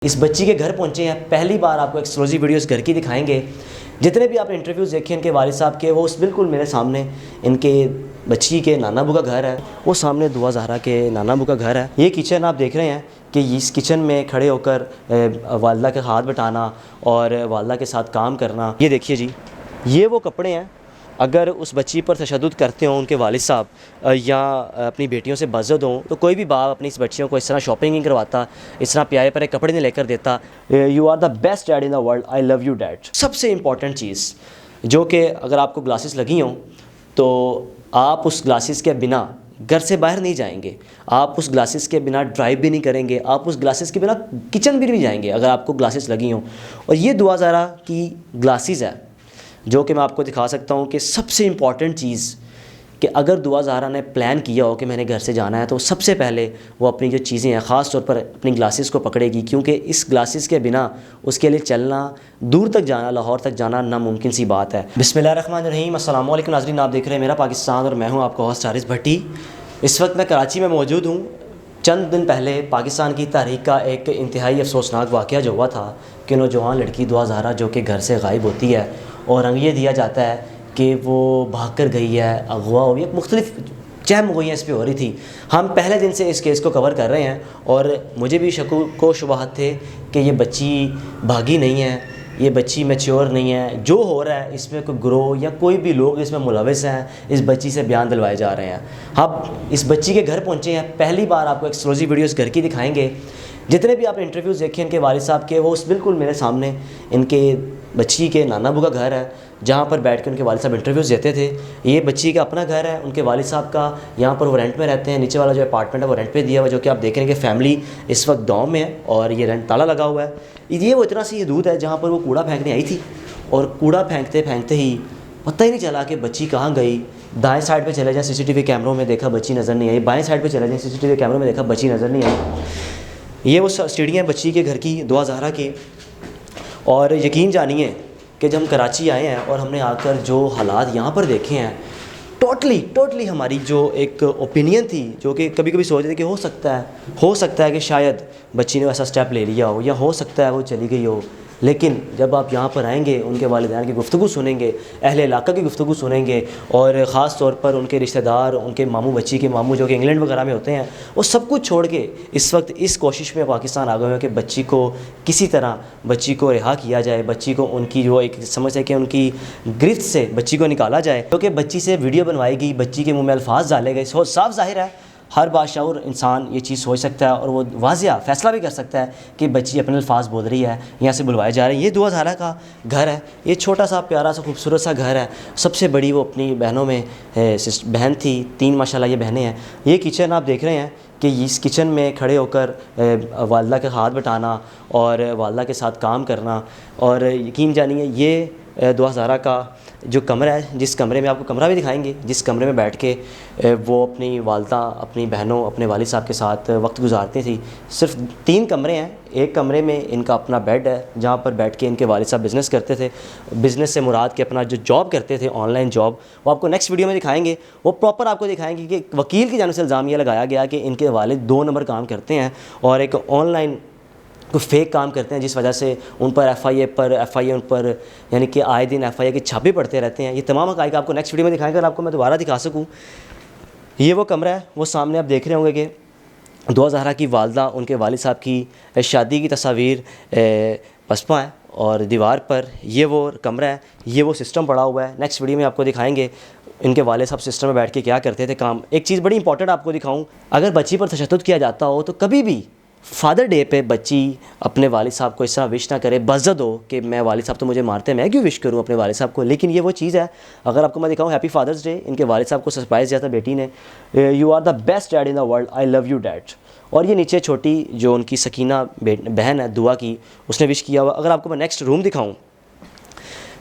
اس بچی کے گھر پہنچے ہیں، پہلی بار آپ کو ایکسکلوزیو ویڈیوز گھر کی دکھائیں گے۔ جتنے بھی آپ نے انٹرویوز دیکھے ان کے والد صاحب کے، وہ بالکل میرے سامنے ان کے بچی کے نانا ابو کا گھر ہے، وہ سامنے دعا زہرا کے نانا ابو کا گھر ہے۔ یہ کچن آپ دیکھ رہے ہیں کہ اس کچن میں کھڑے ہو کر والدہ کے ہاتھ بٹانا اور والدہ کے ساتھ کام کرنا۔ یہ دیکھیے جی، یہ وہ کپڑے ہیں۔ اگر اس بچی پر تشدد کرتے ہوں ان کے والد صاحب یا اپنی بیٹیوں سے بزد ہوں، تو کوئی بھی باپ اپنی اس بچیوں کو اس طرح شاپنگ نہیں کرواتا، اس طرح پیارے پیارے کپڑے نہیں لے کر دیتا۔ You are the best dad in the world, I love you dad. سب سے امپورٹنٹ چیز جو کہ اگر آپ کو گلاسز لگی ہوں تو آپ اس گلاسز کے بنا گھر سے باہر نہیں جائیں گے، آپ اس گلاسز کے بنا ڈرائیو بھی نہیں کریں گے، آپ اس گلاسز کے بنا کچن بھی نہیں جائیں گے اگر آپ کو گلاسز لگی ہوں۔ اور یہ دعا زہرا کی گلاسز ہے جو کہ میں آپ کو دکھا سکتا ہوں کہ سب سے امپورٹنٹ چیز کہ اگر دعا زہرا نے پلان کیا ہو کہ میں نے گھر سے جانا ہے تو سب سے پہلے وہ اپنی جو چیزیں ہیں خاص طور پر اپنی گلاسز کو پکڑے گی، کیونکہ اس گلاسز کے بنا اس کے لیے چلنا، دور تک جانا، لاہور تک جانا ناممکن سی بات ہے۔ بسم اللہ الرحمن الرحیم۔ السلام علیکم ناظرین، آپ دیکھ رہے ہیں میرا پاکستان اور میں ہوں آپ کا ہوسٹ حارث بھٹی۔ اس وقت میں کراچی میں موجود ہوں۔ چند دن پہلے پاکستان کی تاریخ کا ایک انتہائی افسوسناک واقعہ جو ہوا تھا کہ نوجوان لڑکی دعا زہرا جو کہ گھر سے غائب ہوتی ہے اور رنگ یہ دیا جاتا ہے کہ وہ بھاگ کر گئی ہے، اغوا ہوئی ہے، مختلف چہم گوئیاں اس پہ ہو رہی تھی۔ ہم پہلے دن سے اس کیس کو کور کر رہے ہیں اور مجھے بھی شکوک و شبہات تھے کہ یہ بچی بھاگی نہیں ہے، یہ بچی میچور نہیں ہے، جو ہو رہا ہے اس میں کوئی گروہ یا کوئی بھی لوگ اس میں ملوث ہیں، اس بچی سے بیان دلوائے جا رہے ہیں۔ اب اس بچی کے گھر پہنچے ہیں، پہلی بار آپ کو ایکسکلوزیو ویڈیوز گھر کی دکھائیں گے۔ جتنے بھی آپ نے انٹرویوز دیکھے ان کے والد صاحب کے، وہ بالکل میرے سامنے ان کے بچی کے نانا ابو کا گھر ہے جہاں پر بیٹھ کے ان کے والد صاحب انٹرویوز دیتے تھے۔ یہ بچی کا اپنا گھر ہے، ان کے والد صاحب کا یہاں پر وہ رینٹ میں رہتے ہیں، نیچے والا جو اپارٹمنٹ ہے وہ رینٹ پہ دیا ہوا ہے، جو کہ آپ دیکھ رہے ہیں کہ فیملی اس وقت گاؤں میں ہے اور یہ رینٹ تالا لگا ہوا ہے۔ یہ وہ اتنا سی حدود ہے جہاں پر وہ کوڑا پھینکنے آئی تھی اور کوڑا پھینکتے پھینکتے ہی پتہ ہی نہیں چلا کہ بچی کہاں گئی۔ دائیں سائڈ پہ چلے جائیں سی سی ٹی وی کیمروں میں دیکھا بچی نظر نہیں آئی، بائیں سائڈ پہ چلے جائیں سی سی ٹی وی کیمروں میں دیکھا بچی نظر نہیں آئی۔ یہ وہ سیڑھیاں بچی کے گھر کی دعا زہرا کی، اور یقین جانیے کہ جب ہم کراچی آئے ہیں اور ہم نے آ کر جو حالات یہاں پر دیکھے ہیں، ٹوٹلی ہماری جو ایک اوپینین تھی، جو کہ کبھی کبھی سوچ رہے تھے کہ ہو سکتا ہے کہ شاید بچی نے ایسا سٹیپ لے لیا ہو یا ہو سکتا ہے وہ چلی گئی ہو، لیکن جب آپ یہاں پر آئیں گے، ان کے والدین کی گفتگو سنیں گے، اہل علاقہ کی گفتگو سنیں گے، اور خاص طور پر ان کے رشتہ دار، ان کے ماموں، بچی کے ماموں جو کہ انگلینڈ وغیرہ میں ہوتے ہیں، وہ سب کچھ چھوڑ کے اس وقت اس کوشش میں پاکستان آ گئے ہیں کہ بچی کو کسی طرح بچی کو رہا کیا جائے، بچی کو ان کی جو ایک سمجھ ہے کہ ان کی گرفت سے بچی کو نکالا جائے، کیونکہ بچی سے ویڈیو بنوائی گئی، بچی کے منہ میں الفاظ ڈالے گئے۔ صاف ظاہر ہے ہر باشعور انسان یہ چیز سوچ سکتا ہے اور وہ واضح فیصلہ بھی کر سکتا ہے کہ بچی اپنے الفاظ بول رہی ہے، یہاں سے بلوائے جا رہے ہیں۔ یہ دعا زہرا کا گھر ہے، یہ چھوٹا سا پیارا سا خوبصورت سا گھر ہے۔ سب سے بڑی وہ اپنی بہنوں میں بہن تھی، 3 ماشاءاللہ یہ بہنیں ہیں۔ یہ کچن آپ دیکھ رہے ہیں کہ اس کچن میں کھڑے ہو کر والدہ کے ہاتھ بٹانا اور والدہ کے ساتھ کام کرنا، اور یقین جانیے یہ دعا زہرا کا جو کمرہ ہے، جس کمرے میں آپ کو کمرہ بھی دکھائیں گے، جس کمرے میں بیٹھ کے وہ اپنی والدہ، اپنی بہنوں، اپنے والد صاحب کے ساتھ وقت گزارتی تھی۔ صرف 3 کمرے ہیں، ایک کمرے میں ان کا اپنا بیڈ ہے جہاں پر بیٹھ کے ان کے والد صاحب بزنس کرتے تھے۔ بزنس سے مراد کہ اپنا جو جاب کرتے تھے، آن لائن جاب، وہ آپ کو نیکسٹ ویڈیو میں دکھائیں گے۔ وہ پراپر آپ کو دکھائیں گے کہ وکیل کی جانب سے الزام یہ لگایا گیا کہ ان کے والد 2 نمبر کام کرتے ہیں اور ایک آن لائن کوئی فیک کام کرتے ہیں، جس وجہ سے ان پر ایف آئی اے ان پر یعنی کہ آئے دن ایف آئی اے کے چھاپے پڑتے رہتے ہیں۔ یہ تمام حقائق آپ کو نیکسٹ ویڈیو میں دکھائیں گے اور آپ کو میں دوبارہ دکھا سکوں۔ یہ وہ کمرہ ہے، وہ سامنے آپ دیکھ رہے ہوں گے کہ دعا زہرا کی والدہ، ان کے والد صاحب کی شادی کی تصاویر پسپاں ہیں اور دیوار پر یہ وہ کمرہ ہے، یہ وہ سسٹم پڑا ہوا ہے۔ نیکسٹ ویڈیو میں آپ کو دکھائیں گے ان کے والد صاحب سسٹم میں بیٹھ کے کیا کرتے تھے کام۔ ایک چیز بڑی امپورٹنٹ آپ کو دکھاؤں، اگر بچی پر تشدد کیا جاتا ہو تو کبھی بھی فادر ڈے پہ بچی اپنے والد صاحب کو اس طرح وش نہ کرے، بزد ہو کہ میں والد صاحب تو مجھے مارتے ہیں، میں کیوں وش کروں اپنے والد صاحب کو۔ لیکن یہ وہ چیز ہے، اگر آپ کو میں دکھاؤں ہیپی فادرز ڈے، ان کے والد صاحب کو سرپرائز دیا تھا بیٹی نے، you are the best dad in the world, I love you dad. اور یہ نیچے چھوٹی جو ان کی سکینہ بہن ہے دعا کی، اس نے وش کیا ہوا۔ اگر آپ کو میں نیکسٹ روم دکھاؤں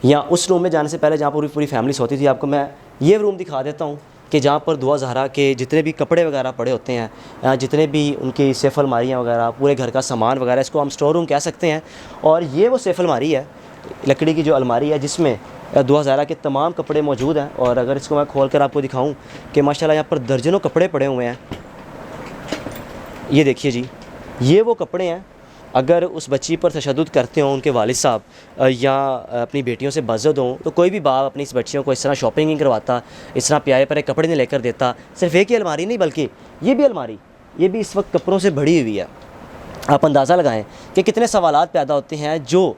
یا اس روم میں جانے سے پہلے جہاں پوری فیملی سوتی تھی، آپ کو میں یہ روم دکھا دیتا ہوں کہ جہاں پر دعا زہرا کے جتنے بھی کپڑے وغیرہ پڑے ہوتے ہیں، جتنے بھی ان کی سیف الماریاں وغیرہ، پورے گھر کا سامان وغیرہ، اس کو ہم سٹور روم کہہ سکتے ہیں۔ اور یہ وہ سیف الماری ہے، لکڑی کی جو الماری ہے جس میں دعا زہرا کے تمام کپڑے موجود ہیں۔ اور اگر اس کو میں کھول کر آپ کو دکھاؤں کہ ماشاءاللہ یہاں پر درجنوں کپڑے پڑے ہوئے ہیں۔ یہ دیکھیے جی، یہ وہ کپڑے ہیں اگر اس بچی پر تشدد کرتے ہوں ان کے والد صاحب یا اپنی بیٹیوں سے بزد ہوں، تو کوئی بھی باپ اپنی اس بچیوں کو اس طرح شاپنگ نہیں کرواتا، اس طرح پیارے پیارے کپڑے نہیں لے کر دیتا. صرف ایک ہی الماری نہیں بلکہ یہ بھی الماری، یہ بھی اس وقت کپڑوں سے بھری ہوئی ہے. آپ اندازہ لگائیں کہ کتنے سوالات پیدا ہوتے ہیں جو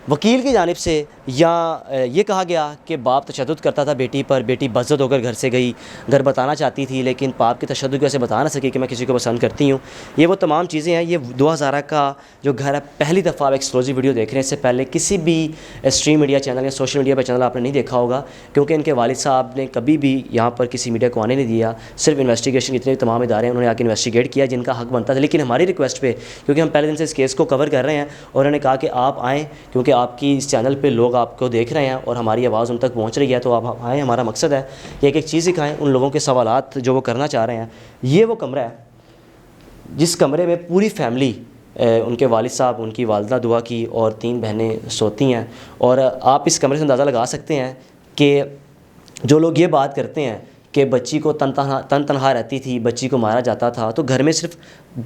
وکیل کی جانب سے، یا یہ کہا گیا کہ باپ تشدد کرتا تھا بیٹی پر، بیٹی بزد ہو کر گھر سے گئی، گھر بتانا چاہتی تھی لیکن باپ کے تشدد کی وجہ سے بتا نہ سکی کہ میں کسی کو پسند کرتی ہوں. یہ وہ تمام چیزیں ہیں. یہ 2000 کا جو گھر ہے، پہلی دفعہ آپ ایکسکلوزیو ویڈیو دیکھ رہے ہیں. اس سے پہلے کسی بھی اسٹریم میڈیا چینل یا سوشل میڈیا پہ چینل آپ نے نہیں دیکھا ہوگا، کیونکہ ان کے والد صاحب نے کبھی بھی یہاں پر کسی میڈیا کو آنے نہیں دیا. صرف انویسٹیگیشن جتنے بھی تمام ادارے ہیں انہوں نے آ کے انویسٹیگیٹ کیا جن کا حق بنتا تھا. لیکن ہماری ریکویسٹ پہ، کیونکہ ہم پہلے دن سے اس کیس کو کور کر رہے ہیں، اور انہوں نے کہا کہ آپ آئیں کیونکہ آپ کی اس چینل پہ لوگ آپ کو دیکھ رہے ہیں اور ہماری آواز ان تک پہنچ رہی ہے، تو آپ آئیں. ہمارا مقصد ہے کہ ایک ایک چیز دکھائیں، ان لوگوں کے سوالات جو وہ کرنا چاہ رہے ہیں. یہ وہ کمرہ ہے جس کمرے میں پوری فیملی، ان کے والد صاحب، ان کی والدہ دعا کی اور 3 بہنیں سوتی ہیں. اور آپ اس کمرے سے اندازہ لگا سکتے ہیں کہ جو لوگ یہ بات کرتے ہیں کہ بچی کو تن تنہا رہتی تھی، بچی کو مارا جاتا تھا، تو گھر میں صرف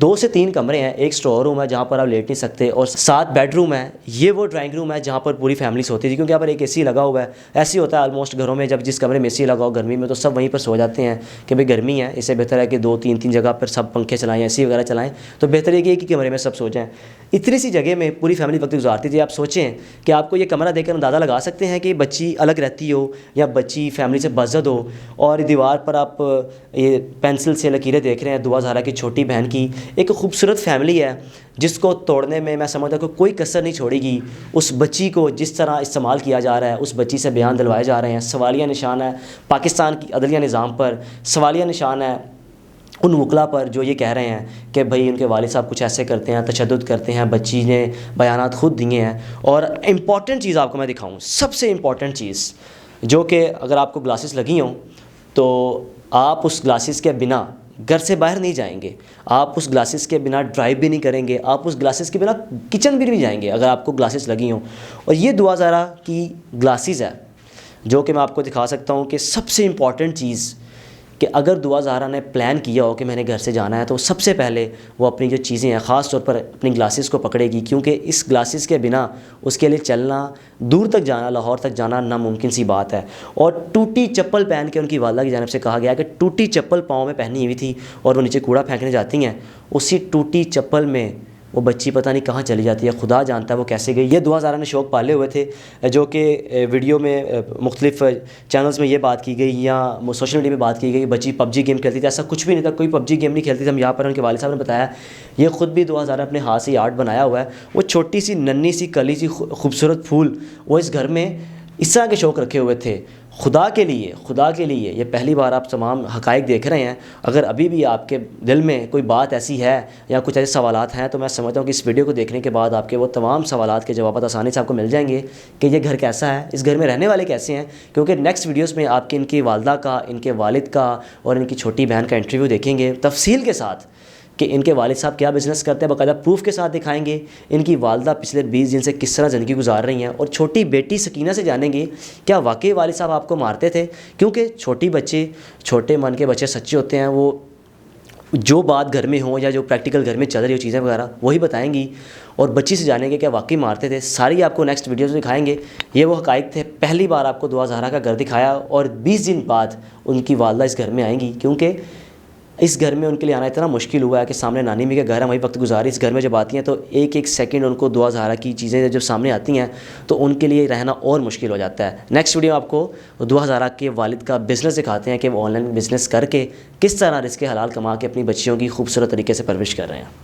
2 سے 3 کمرے ہیں. ایک اسٹور روم ہے جہاں پر آپ لیٹ نہیں سکتے، اور 7 بیڈ روم ہے. یہ وہ ڈرائنگ روم ہے جہاں پر پوری فیملی سوتی تھی، کیونکہ یہاں پر ایک اے سی لگا ہوا ہے. ایسے ہی ہوتا ہے آلموسٹ گھروں میں، جب جس کمرے میں اے سی لگا ہو گرمی میں تو سب وہیں پر سو جاتے ہیں کہ بھئی گرمی ہے. اس سے بہتر ہے کہ 2-3 جگہ پر سب پنکھے چلائیں، اے سی وغیرہ چلائیں، تو بہتر ہے کہ ایک ہی کمرے میں سب سو جائیں. اتنی سی جگہ میں پوری فیملی وقت گزارتی تھی. آپ سوچیں کہ آپ کو یہ کمرہ دیکھ کر اندازہ لگا سکتے ہیں کہ بچی الگ رہتی ہو یا بچی فیملی سے بزد ہو. اور دیوار پر آپ یہ پینسل سے لکیریں دیکھ رہے ہیں دعا زہرا کی چھوٹی بہن کی. ایک خوبصورت فیملی ہے جس کو توڑنے میں سمجھتا ہوں کہ کوئی کسر نہیں چھوڑے گی. اس بچی کو جس طرح استعمال کیا جا رہا ہے، اس بچی سے بیان دلوائے جا رہے ہیں. سوالیہ نشان ہے پاکستان کی عدلیہ نظام پر، سوالیہ نشان ہے ان وکلا پر جو یہ کہہ رہے ہیں کہ بھئی ان کے والد صاحب کچھ ایسے کرتے ہیں، تشدد کرتے ہیں. بچی نے بیانات خود دیے ہیں. اور امپورٹنٹ چیز آپ کو میں دکھاؤں، سب سے امپورٹنٹ چیز، جو کہ اگر آپ کو گلاسز لگی ہوں تو آپ اس گلاسز کے بنا گھر سے باہر نہیں جائیں گے، آپ اس گلاسز کے بنا ڈرائیو بھی نہیں کریں گے، آپ اس گلاسز کے بنا کچن بھی نہیں جائیں گے اگر آپ کو گلاسز لگی ہوں. اور یہ دعا زہرا کی گلاسز ہے جو کہ میں آپ کو دکھا سکتا ہوں کہ سب سے امپورٹنٹ چیز، کہ اگر دعا زہرا نے پلان کیا ہو کہ میں نے گھر سے جانا ہے تو سب سے پہلے وہ اپنی جو چیزیں ہیں خاص طور پر اپنی گلاسز کو پکڑے گی، کیونکہ اس گلاسز کے بنا اس کے لیے چلنا، دور تک جانا، لاہور تک جانا ناممکن سی بات ہے. اور ٹوٹی چپل پہن کے ان کی والدہ کی جانب سے کہا گیا کہ ٹوٹی چپل پاؤں میں پہنی ہوئی تھی اور وہ نیچے کوڑا پھینکنے جاتی ہیں، اسی ٹوٹی چپل میں وہ بچی پتہ نہیں کہاں چلی جاتی ہے، خدا جانتا ہے وہ کیسے گئی. یہ دعا زہرا نے شوق پالے ہوئے تھے، جو کہ ویڈیو میں مختلف چینلز میں یہ بات کی گئی یا سوشل میڈیا پہ بات کی گئی بچی PUBG گیم کھیلتی تھی. ایسا کچھ بھی نہیں تھا، کوئی PUBG گیم نہیں کھیلتی تھی. ہم یہاں پر ان کے والد صاحب نے بتایا، یہ خود بھی دعا زہرا اپنے ہاتھ سے آرٹ بنایا ہوا ہے. وہ چھوٹی سی ننھی سی کلی سی خوبصورت پھول وہ اس گھر میں اس طرح کے شوق رکھے ہوئے تھے. خدا کے لیے یہ پہلی بار آپ تمام حقائق دیکھ رہے ہیں. اگر ابھی بھی آپ کے دل میں کوئی بات ایسی ہے یا کچھ ایسے سوالات ہیں تو میں سمجھتا ہوں کہ اس ویڈیو کو دیکھنے کے بعد آپ کے وہ تمام سوالات کے جوابات آسانی سے آپ کو مل جائیں گے کہ یہ گھر کیسا ہے، اس گھر میں رہنے والے کیسے ہیں. کیونکہ نیکسٹ ویڈیوز میں آپ کے ان کی والدہ کا، ان کے والد کا اور ان کی چھوٹی بہن کا انٹرویو دیکھیں گے تفصیل کے ساتھ کہ ان کے والد صاحب کیا بزنس کرتے ہیں، باقاعدہ پروف کے ساتھ دکھائیں گے. ان کی والدہ پچھلے 20 دن سے کس طرح زندگی گزار رہی ہیں، اور چھوٹی بیٹی سکینہ سے جانیں گے کیا واقعی والد صاحب آپ کو مارتے تھے. کیونکہ چھوٹے من کے بچے سچے ہوتے ہیں، وہ جو بات گھر میں ہوں یا جو پریکٹیکل گھر میں چل رہی ہو چیزیں وغیرہ وہی بتائیں گی. اور بچی سے جانیں گے کیا واقعی مارتے تھے. ساری آپ کو نیکسٹ ویڈیوز میں دکھائیں گے. یہ وہ حقائق تھے. پہلی بار آپ کو دعا زہرا کا گھر دکھایا اور 20 دن بعد ان کی والدہ اس گھر میں آئیں گی، کیونکہ اس گھر میں ان کے لیے آنا اتنا مشکل ہوا ہے کہ سامنے نانی می کے گھر ہے، وہیں وقت گزاری. اس گھر میں جب آتی ہیں تو ایک ایک سیکنڈ ان کو دعا زہرا کی چیزیں جب سامنے آتی ہیں تو ان کے لیے رہنا اور مشکل ہو جاتا ہے. نیکسٹ ویڈیو آپ کو دعا زہرا کے والد کا بزنس دکھاتے ہیں کہ وہ آن لائن بزنس کر کے کس طرح رزق حلال کما کے اپنی بچیوں کی خوبصورت طریقے سے پرورش کر رہے ہیں.